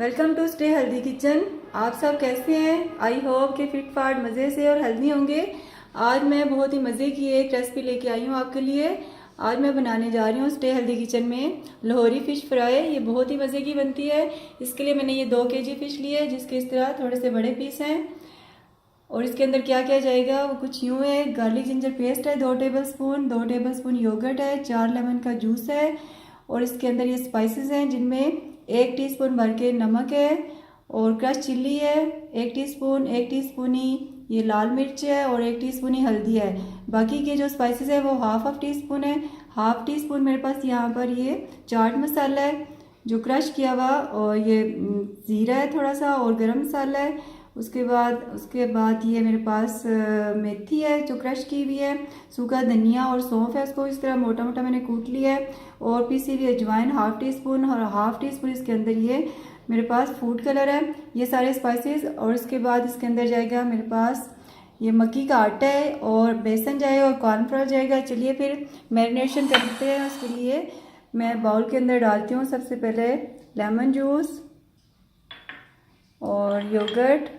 Welcome to stay healthy kitchen. आप सब कैसे हैं? आई होप कि फिट फाट मज़े से और हेल्दी होंगे। आज मैं बहुत ही मज़े की एक रेसिपी लेके आई हूँ आपके लिए। आज मैं बनाने जा रही हूँ स्टे हेल्दी किचन में लाहौरी फ़िश फ्राई। ये बहुत ही मज़े की बनती है। इसके लिए मैंने ये 2 केजी फ़िश ली है, जिसके इस तरह थोड़े से बड़े पीस हैं। और इसके अंदर क्या क्या जाएगा वो कुछ यूँ है। गार्लिक जिंजर पेस्ट है 2 टेबलस्पून, 2 टेबलस्पून योगर्ट है, 4 लेमन का जूस है। और इसके अंदर ये स्पाइसेस हैं, जिनमें 1 टीस्पून भर के नमक है और क्रश चिल्ली है 1 टीस्पून, 1 टीस्पून ही ये लाल मिर्च है और 1 टीस्पून ही हल्दी है। बाकी के जो स्पाइसेस है वो हाफ टीस्पून है। हाफ टीस्पून मेरे पास यहाँ पर ये चाट मसाला है जो क्रश किया हुआ, और ये ज़ीरा है थोड़ा सा, और गरम मसाला है। उसके बाद ये मेरे पास मेथी है जो क्रश की हुई है, सूखा धनिया और सौंफ है, उसको इस तरह मोटा मोटा मैंने कूट लिया है। और पीसी हुई अजवाइन हाफ टीस्पून, और हाफ टीस्पून इसके अंदर ये मेरे पास फूड कलर है। ये सारे स्पाइसेस। और इसके बाद इसके अंदर जाएगा मेरे पास ये मक्की का आटा है, और बेसन जाएगा, और कॉर्नफ्लोर जाएगा। चलिए फिर मैरिनेशन करते हैं। उसके लिए मैं बाउल के अंदर डालती हूँ सबसे पहले लेमन जूस और योगर्ट।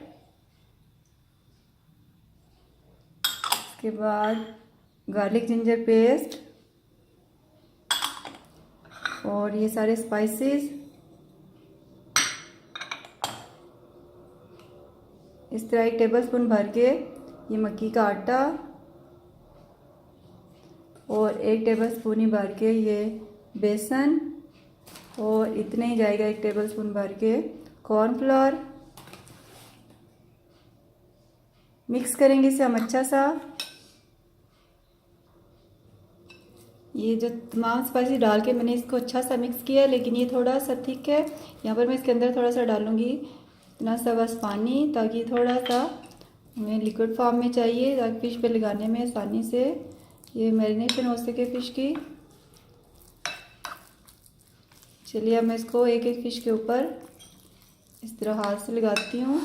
उसके बाद गार्लिक जिंजर पेस्ट और ये सारे स्पाइसेस। इस तरह 1 टेबलस्पून भर के ये मक्की का आटा, और 1 टेबलस्पून ही भर के ये बेसन, और इतने ही जाएगा 1 टेबलस्पून भर के कॉर्नफ्लोर। मिक्स करेंगे इसे हम अच्छा सा। ये जो तमाम स्पाइसेस डाल के मैंने इसको अच्छा सा मिक्स किया, लेकिन ये थोड़ा सा थिक है। यहाँ पर मैं इसके अंदर थोड़ा सा डालूँगी इतना सा बस पानी, ताकि थोड़ा सा हमें लिक्विड फॉर्म में चाहिए, ताकि फ़िश पे लगाने में आसानी से ये मैरिनेशन हो सके फ़िश की। चलिए अब मैं इसको एक एक फ़िश के ऊपर इस तरह हाथ से लगाती हूँ।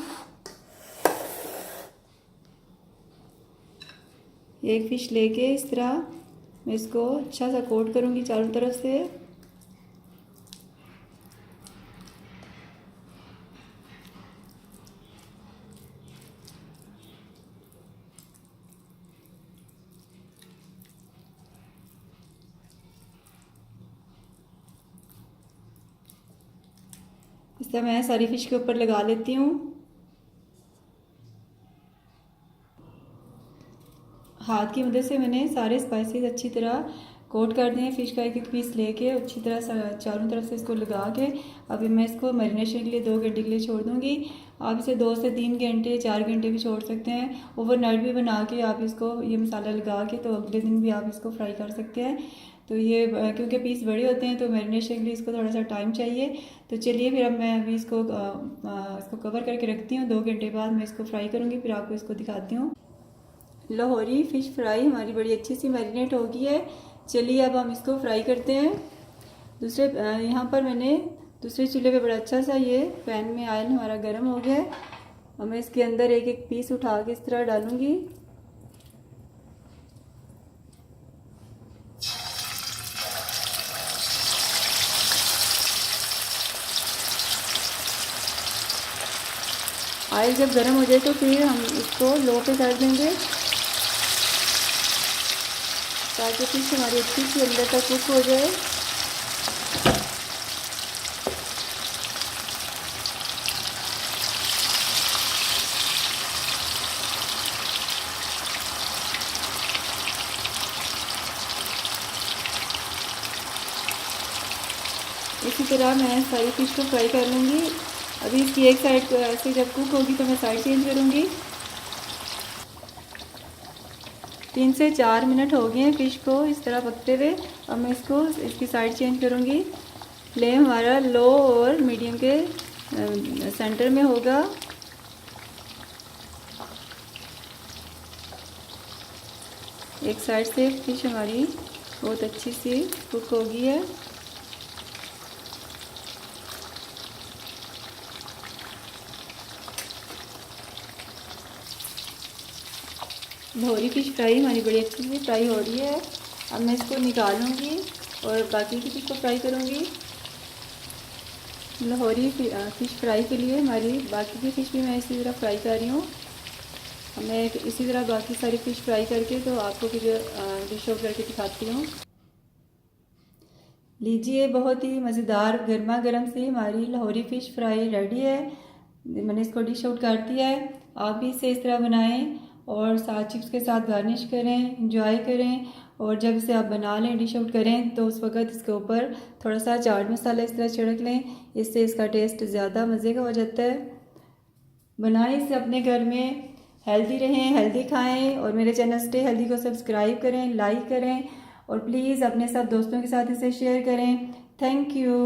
एक फ़िश लेके इस तरह मैं इसको अच्छा सा कोट करूँगी चारों तरफ से। इस तरह मैं सारी फ़िश के ऊपर लगा लेती हूँ। हाथ की मदद से मैंने सारे स्पाइसेस अच्छी तरह कोट कर दिए। फ़िश का एक एक पीस लेके अच्छी तरह चारों तरफ से इसको लगा के अभी मैं इसको मैरिनेशन के लिए 2 घंटे के लिए छोड़ दूँगी। आप इसे 2 से 3 घंटे 4 घंटे भी छोड़ सकते हैं। ओवरनाइट भी बना के आप इसको ये मसाला लगा के तो अगले दिन भी आप इसको फ्राई कर सकते हैं। तो ये क्योंकि पीस बड़े होते हैं तो मैरिनेशन के लिए इसको थोड़ा सा टाइम चाहिए। तो चलिए फिर अब मैं अभी इसको कवर करके रखती हूँ। 2 घंटे बाद मैं इसको फ्राई करूँगी, फिर आपको इसको दिखाती हूँ। लाहौरी फ़िश फ्राई हमारी बड़ी अच्छी सी मैरिनेट हो गई है। चलिए अब हम इसको फ्राई करते हैं। यहाँ पर मैंने दूसरे चूल्हे पे बड़ा अच्छा सा ये पैन में ऑयल हमारा गर्म हो गया है। और मैं इसके अंदर एक एक पीस उठा के इस तरह डालूँगी। ऑयल जब गर्म हो जाए तो फिर हम इसको लो पे कर देंगे, ताकि फिश हमारी अच्छी सी अंदर तक कुक हो जाए। इसी तरह मैं सारी फिश को फ्राई कर लूँगी। अभी इसकी एक साइड ऐसे जब कुक होगी तो मैं साइड चेंज करूँगी। 3 से 4 मिनट हो गए हैं फ़िश को इस तरह पकते हुए। अब मैं इसकी साइड चेंज करूँगी। फ्लेम हमारा लो और मीडियम के सेंटर में होगा। एक साइड से फ़िश हमारी बहुत अच्छी सी कुक हो गई है। लाहौरी फ़िश फ्राई हमारी बड़ी अच्छी सी फ्राई हो रही है। अब मैं इसको निकालूंगी और बाकी की फ़िश को फ्राई करूंगी। लाहौरी फ़िश फ्राई के लिए हमारी बाकी की फ़िश भी मैं इसी तरह फ्राई कर रही हूँ। मैं इसी तरह बाकी सारी फ़िश फ्राई करके तो आपको फिर डिश आउट करके दिखाती हूँ। लीजिए, बहुत ही मज़ेदार गर्मा गर्म सी हमारी लाहौरी फ़िश फ्राई रेडी है। मैंने इसको डिश आउट कर दिया है। आप भी इसे इस तरह बनाएं और साथ चिप्स के साथ गार्निश करें, इंजॉय करें। और जब इसे आप बना लें, डिश आउट करें, तो उस वक़्त इसके ऊपर थोड़ा सा चाट मसाला इस तरह छिड़क लें। इससे इसका टेस्ट ज़्यादा मज़े का हो जाता है। बनाएं इसे अपने घर में। हेल्दी रहें, हेल्दी खाएं और मेरे चैनल स्टे हेल्दी को सब्सक्राइब करें, लाइक करें और प्लीज़ अपने सब दोस्तों के साथ इसे शेयर करें। Thank you.